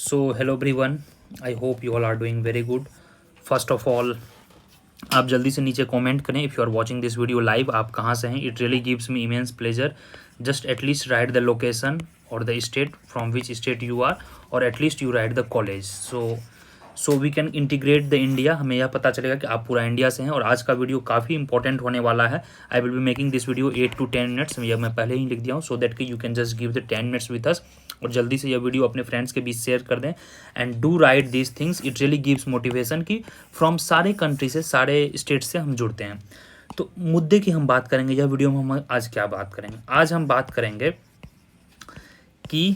So hello everyone, I hope you all are doing very good. First of all, आप जल्दी से नीचे comment करें if you are watching this video live, आप कहाँ से हैं. It really gives me immense pleasure. Just at least write the location और the state from which state you are, और at least you write the college. So we can integrate the India. हमें यह पता चलेगा कि आप पूरा इंडिया से हैं. और आज का वीडियो काफ़ी इंपॉर्टेंट होने वाला है. I will be making this video 8 to 10 minutes. यह मैं पहले ही लिख दिया हूँ सो दैट कि you can just give the 10 minutes with us. और जल्दी से यह वीडियो अपने फ्रेंड्स के बीच शेयर कर दें. And do right this things. It really gives motivation कि फ्रॉम सारे कंट्री से, सारे स्टेट से हम जुड़ते हैं. तो मुद्दे की हम बात करेंगे. यह वीडियो में हम आज क्या बात करेंगे? आज हम बात करेंगे कि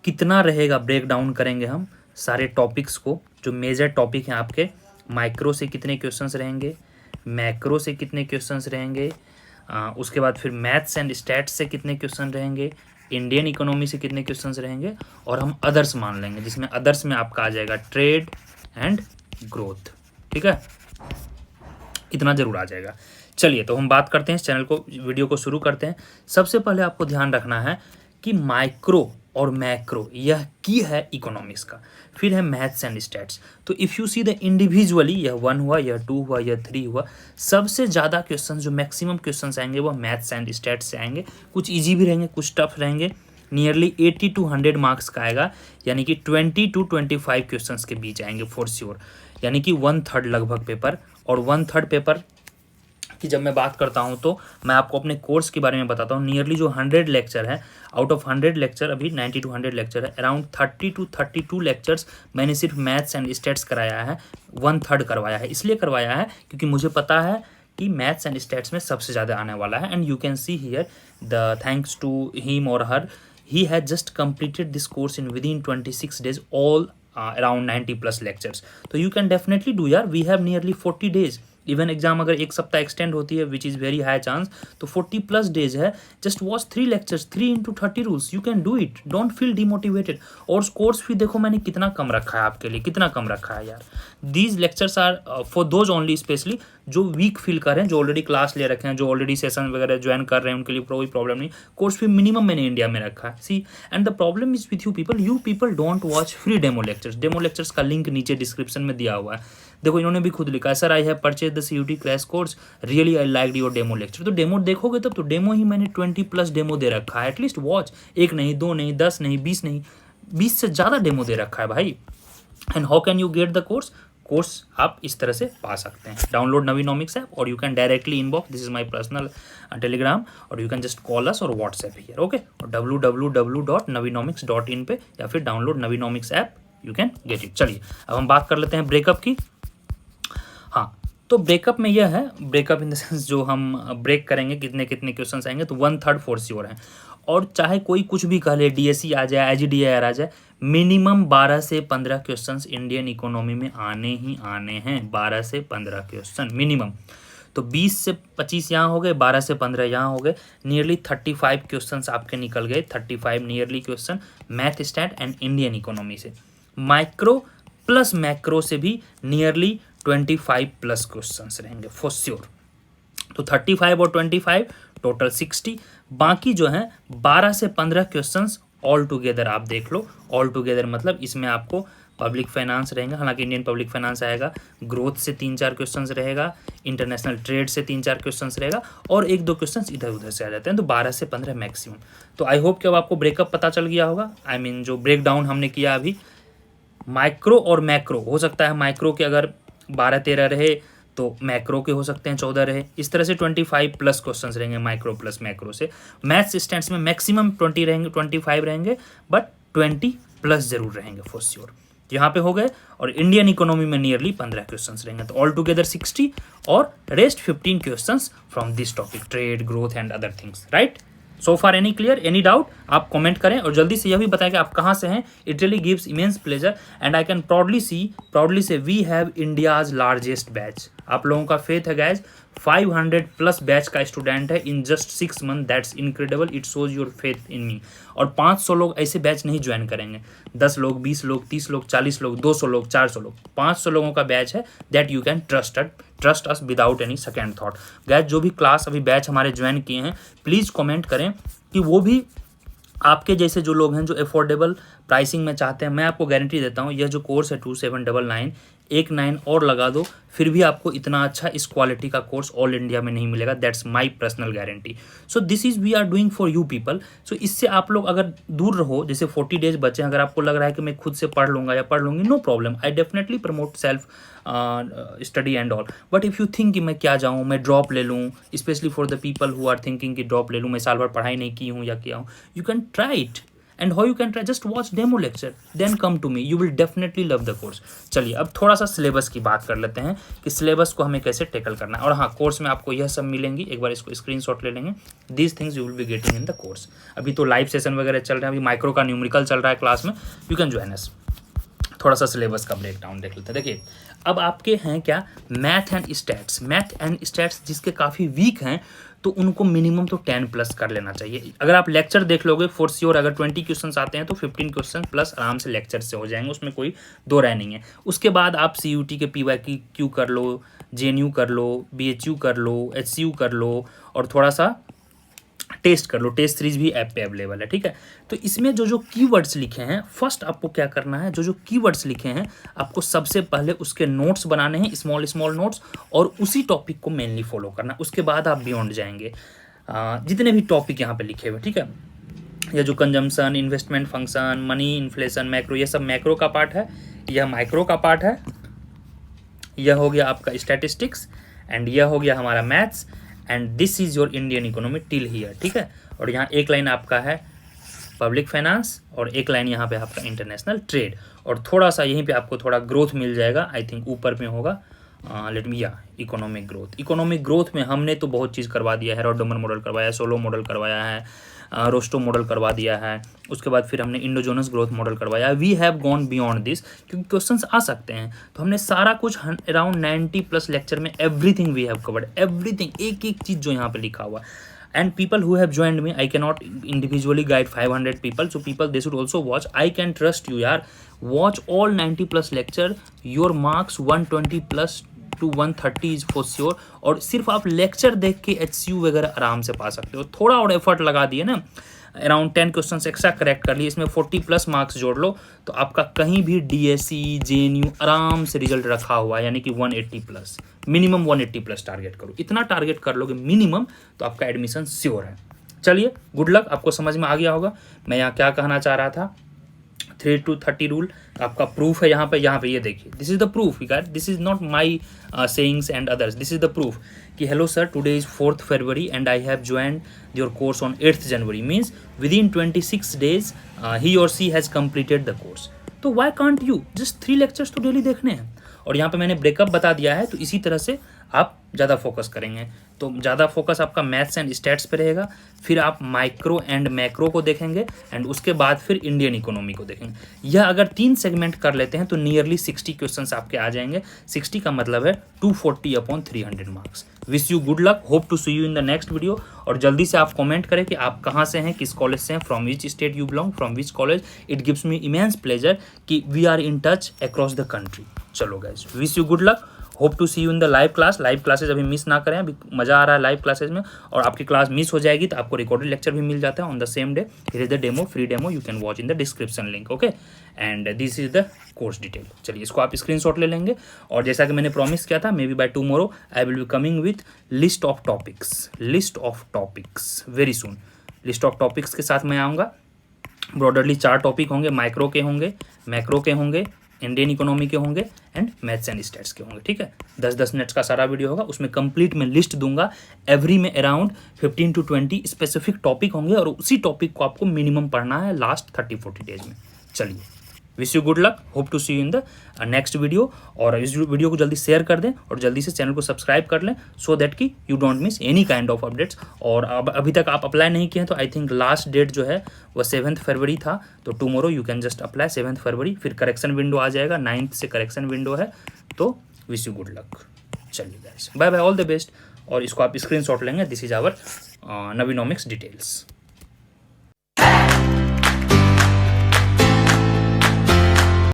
कितना रहेगा, ब्रेक डाउन करेंगे हम सारे टॉपिक्स को. जो मेजर टॉपिक हैं आपके, माइक्रो से कितने क्वेश्चंस रहेंगे, मैक्रो से कितने क्वेश्चंस रहेंगे, उसके बाद फिर मैथ्स एंड स्टैट्स से कितने क्वेश्चन रहेंगे, इंडियन इकोनॉमी से कितने क्वेश्चंस रहेंगे, और हम अदर्स मान लेंगे जिसमें अदर्स में आपका आ जाएगा ट्रेड एंड ग्रोथ. ठीक है, इतना जरूर आ जाएगा. चलिए तो हम बात करते हैं, इस चैनल को, वीडियो को शुरू करते हैं. सबसे पहले आपको ध्यान रखना है कि माइक्रो और मैक्रो यह की है इकोनॉमिक्स का, फिर है मैथ्स एंड स्टैट्स. तो if you see the individually, यह 1 हुआ, यह 2 हुआ, यह 3 हुआ, सबसे ज़्यादा क्वेश्चन, जो मैक्सिमम क्वेश्चन आएंगे वो मैथ्स एंड स्टैट्स से आएंगे. कुछ इजी भी रहेंगे, कुछ टफ रहेंगे. नियरली 80 to 100 मार्क्स का आएगा, यानी कि 20 to 25 क्वेश्चन के बीच आएंगे फॉर श्योर. यानी कि 1/3 लगभग पेपर. और 1/3 पेपर कि जब मैं बात करता हूं तो मैं आपको अपने कोर्स के बारे में बताता हूं. नियरली जो 100 लेक्चर है, आउट ऑफ 100 लेक्चर अभी 90 to 100 लेक्चर है, अराउंड 30 to 32 लेक्चर्स मैंने सिर्फ मैथ्स एंड स्टैट्स कराया है. 1/3 करवाया है. इसलिए करवाया है क्योंकि मुझे पता है कि मैथ्स एंड स्टैट्स में सबसे ज़्यादा आने वाला है. And you can see here the thanks to him और her, he had just completed this course in within 26 days, all around 90+ lectures. So you can definitely do यार. We have nearly 40 days. Even exam अगर एक सप्ताह extend होती है, which is very high chance, तो 40+ days है. Just watch 3 lectures, 3 into 30 rules. You can do it, don't feel demotivated. और course fee देखो मैंने कितना कम रखा है आपके लिए, कितना कम रखा है यार. These lectures are for those only, specially जो वीक फील कर रहे हैं, जो ऑलरेडी क्लास ले रखे हैं, जो ऑलरेडी सेशन वगैरह ज्वाइन कर रहे हैं, उनके लिए कोई प्रॉब्लम नहीं. कोर्स फी मिनिमम मैंने इंडिया में रखा है. See, and the problem is with you people don't watch free demo lectures. Demo lectures का लिंक नीचे डिस्क्रिप्शन में दिया हुआ है. देखो इन्होंने भी खुद लिखा है, sir I have purchase the CUT crash course, really I like your demo lecture. तो डेमो देखोगे तब तो. डेमो ही मैंने 20+ डेमो दे रखा है. At least watch. 1 नहीं, 2 नहीं, 10 नहीं, 20 नहीं, 20 से ज़्यादा डेमो दे रखा है भाई. And how can you get the course? Course आप इस तरह से पा सकते हैं. डाउनलोड नवीनॉमिक्स ऐप, और you can directly inbox, this is my personal Telegram, और you can just call us और व्हाट्सएप हियर. ओके, और www.navinomics.in पे, या फिर download Navinomics app, you can get it. चलिए अब हम बात कर लेते हैं ब्रेकअप की. हाँ, तो ब्रेकअप में यह है, ब्रेकअप इन द सेंस जो हम ब्रेक करेंगे, कितने कितने क्वेश्चंस आएंगे, तो 1/3 फॉर श्योर है. और चाहे कोई कुछ भी कह ले, DSE आ जाए, IGDR आ जाए, मिनिमम 12 से 15 क्वेश्चंस इंडियन इकोनॉमी में आने ही आने हैं. 12 से 15 क्वेश्चन मिनिमम. तो 20 से 25 यहाँ हो गए, 12 से 15 यहाँ हो गए. नियरली 35 क्वेश्चंस आपके निकल गए. 35 nearly question math, stat and Indian economy से. माइक्रो प्लस मैक्रो से भी नियरली 25+ क्वेश्चंस रहेंगे फॉर श्योर. तो 35 और 25 टोटल 60. बाकी जो है 12 से 15 क्वेश्चंस ऑल टुगेदर आप देख लो. ऑल टुगेदर मतलब इसमें आपको पब्लिक फाइनेंस रहेगा, हालांकि इंडियन पब्लिक फाइनेंस आएगा, ग्रोथ से 3-4 क्वेश्चंस रहेगा, इंटरनेशनल ट्रेड से 3-4 क्वेश्चंस रहेगा, और 1-2 क्वेश्चंस इधर उधर से आ जाते हैं. तो 12 से 15 मैक्सिमम. तो आई होप कि अब आपको ब्रेकअप पता चल गया होगा. आई मीन जो ब्रेक डाउन हमने किया अभी, माइक्रो और मैक्रो. हो सकता है माइक्रो के अगर 12-13 रहे तो मैक्रो के हो सकते हैं 14 रहे. इस तरह से 25+ क्वेश्चंस रहेंगे माइक्रो प्लस मैक्रो से. मैथ्स स्टैट्स में मैक्सिमम 20 रहेंगे, 25 रहेंगे, बट 20+ जरूर रहेंगे फॉर श्योर. यहाँ पे हो गए. और इंडियन इकोनॉमी में नियरली 15 क्वेश्चंस रहेंगे. तो ऑल टुगेदर 60, और rest 15 questions from this topic, trade, growth and other things. Right? So far any clear, any doubt? आप कमेंट करें, और जल्दी से यह भी बताएं कि आप कहाँ से हैं. It really gives immense pleasure, and I can proudly say we have India's largest batch. आप लोगों का फेथ है गाइज. 500+ बैच का स्टूडेंट है in just 6 month. That's incredible. It shows your faith in me. और 500 लोग ऐसे बैच नहीं ज्वाइन करेंगे. 10 लोग, 20 लोग, 30 लोग, 40 लोग, 200 लोग, 400 लोग, 500 लोगों का बैच है. That you can trust us without any second thought. Guys जो भी क्लास अभी बैच हमारे ज्वाइन किए हैं, प्लीज़ कमेंट करें कि वो भी आपके जैसे जो लोग हैं जो अफोर्डेबल प्राइसिंग में चाहते हैं, मैं आपको गारंटी देता हूँ, यह जो कोर्स है 2799, एक 9 और लगा दो, फिर भी आपको इतना अच्छा इस क्वालिटी का कोर्स ऑल इंडिया में नहीं मिलेगा। That's my personal guarantee. So this is we are doing for you people. So इससे आप लोग अगर दूर रहो, जैसे 40 डेज बचे, अगर आपको लग रहा है कि मैं खुद से पढ़ लूँगा या पढ़ लूँगी, no problem, I definitely promote self study and all. But if you think कि मैं क्या जाऊँ, मैं ड्रॉप ले लूँ, specially for the people who are thinking कि ड्रॉप ले लूँ, मैं साल भर पढ़ाई नहीं की हूँ या किया हूँ, you can try it. And how you can try, just watch demo lecture, then come to me, you will definitely love the course. चलिए अब थोड़ा सा सिलेबस की बात कर लेते हैं कि सिलेबस को हमें कैसे टैकल करना है। और हाँ, कोर्स में आपको यह सब मिलेंगी, एक बार इसको स्क्रीनशॉट ले लेंगे। These things you will be getting in the course. अभी तो लाइव सेशन वगैरह चल रहे हैं, अभी माइक्रो का न्यूमेरिकल चल रहा है क्लास में, यू कैन ज्वाइन अस। थोड़ा सा सिलेबस का ब्रेक डाउन देख लेते हैं। देखिए अब आपके हैं क्या, math and stats. Math and stats जिसके काफ़ी वीक हैं तो उनको मिनिमम तो 10+ कर लेना चाहिए। अगर आप लेक्चर देख लोगे फॉर श्योर, अगर 20 क्वेश्चंस आते हैं तो 15 क्वेश्चन प्लस आराम से लेक्चर से हो जाएंगे, उसमें कोई दो राय नहीं है। उसके बाद आप CUT के PYQ कर लो, JNU कर लो, BHU कर लो, HCU कर लो, और थोड़ा सा टेस्ट कर लो। टेस्ट सीरीज भी ऐप पे अवेलेबल है, ठीक है। तो इसमें जो जो कीवर्ड्स लिखे हैं, फर्स्ट आपको क्या करना है, जो जो कीवर्ड्स लिखे हैं आपको सबसे पहले उसके नोट्स बनाने हैं, स्मॉल स्मॉल नोट्स, और उसी टॉपिक को मेनली फॉलो करना। उसके बाद आप बियॉन्ड जाएंगे, जितने भी टॉपिक यहाँ पे लिखे हुए, ठीक है। यह जो consumption, investment function, money, inflation, macro, ये सब मैक्रो का पार्ट है, यह माइक्रो का पार्ट है, यह हो गया आपका स्टैटिस्टिक्स, एंड यह हो गया हमारा maths, and this is your Indian economy till here, ठीक है। और यहाँ एक लाइन आपका है पब्लिक फाइनेंस, और एक लाइन यहाँ पे आपका इंटरनेशनल ट्रेड, और थोड़ा सा यहीं पे आपको थोड़ा ग्रोथ मिल जाएगा, आई थिंक ऊपर में होगा, लेट मी, या इकोनॉमिक ग्रोथ। इकोनॉमिक ग्रोथ में हमने तो बहुत चीज़ करवा दिया है, रॉडोमर मॉडल करवाया है, सोलो मॉडल करवाया है, रोस्टो मॉडल करवा दिया है, उसके बाद फिर हमने इंडोजोनस ग्रोथ मॉडल करवाया है। We have gone beyond this, क्योंकि क्वेश्चंस आ सकते हैं, तो हमने सारा कुछ अराउंड 90+ लेक्चर में everything we have covered, everything, एक एक चीज़ जो यहाँ पे लिखा हुआ। And people who have joined me, I cannot individually guide 500 people, so people they should also watch. I can trust you, yaar. Watch all 90+ lecture. Your marks 120+ to 130 is for sure. और सिर्फ आप lecture देख के HCU वगैरह आराम से पा सकते हो। थोड़ा और एफर्ट लगा दिए ना, अराउंड 10 क्वेश्चन एक्स्ट्रा करेक्ट कर लिए, इसमें 40+ मार्क्स जोड़ लो, तो आपका कहीं भी DSE JNU आराम से रिजल्ट रखा हुआ है, यानी कि 180+, मिनिमम 180+ टारगेट करो। इतना टारगेट कर लोगे मिनिमम, तो आपका एडमिशन श्योर है। चलिए, गुड लक। आपको समझ में आ गया होगा मैं यहाँ क्या कहना चाह रहा था। 3 to 30 रूल आपका प्रूफ है यहाँ पे ये देखिए, this is the proof, this is not my sayings and others, this is the proof कि hello sir, today is 4th February and I have joined your course on 8th January, means within 26 days ही और she has completed the course. तो why can't you, just 3 lectures तो daily देखने हैं। और यहाँ पे मैंने ब्रेकअप बता दिया है, तो इसी तरह से आप ज़्यादा फोकस करेंगे, तो ज़्यादा फोकस आपका मैथ्स एंड स्टैट्स पे रहेगा, फिर आप माइक्रो एंड मैक्रो को देखेंगे, एंड उसके बाद फिर इंडियन इकोनॉमी को देखेंगे। यह अगर 3 सेगमेंट कर लेते हैं तो नियरली 60 क्वेश्चंस आपके आ जाएंगे। 60 का मतलब है 240/300 marks. Wish you good luck, hope to see you in the next video. और जल्दी से आप कमेंट करें कि आप कहाँ से हैं, किस कॉलेज से हैं, from which state you belong, from which college. It gives me immense pleasure कि we are in touch across the country. चलो guys, wish you good luck, hope to see you in the live class. Live classes अभी miss ना करें, अभी मज़ा आ रहा है live classes में, और आपकी क्लास मिस हो जाएगी तो आपको रिकॉर्डेड लेक्चर भी मिल जाता है on the same day. Here is the demo, free demo, you can watch in the description link, okay. And this is the course detail. चलिए, इसको आप स्क्रीनशॉट ले लेंगे, और जैसा कि मैंने प्रॉमिस किया था, may be by tomorrow I will be coming with list of topics very soon. List of topics के साथ मैं आऊँगा। ब्रॉडरली 4 टॉपिक होंगे, माइक्रो के होंगे, मैक्रो के होंगे, इंडियन इकोनॉमी के होंगे, एंड मैथ्स एंड स्टैट्स के होंगे, ठीक है। 10-10 मिनट्स का सारा वीडियो होगा, उसमें कंप्लीट मैं लिस्ट दूंगा। एवरी में अराउंड 15 to 20 स्पेसिफिक टॉपिक होंगे, और उसी टॉपिक को आपको मिनिमम पढ़ना है लास्ट 30-40 डेज में। चलिए, wish you good luck, hope to see you in the next video. और इस वीडियो को जल्दी शेयर कर दें, और जल्दी से चैनल को सब्सक्राइब कर लें, सो दैट कि you don't miss any kind of updates. और अब अभी तक आप अप्लाई नहीं किए हैं तो आई थिंक लास्ट डेट जो है वो 7th February था, तो tomorrow you can just apply 7th February। फिर करेक्शन विंडो आ जाएगा, 9th से करेक्शन विंडो है, तो विश यू गुड लक। चलिए guys, bye bye, all the best. और इसको आप स्क्रीनशॉट लेंगे, this is our Naveenomics details.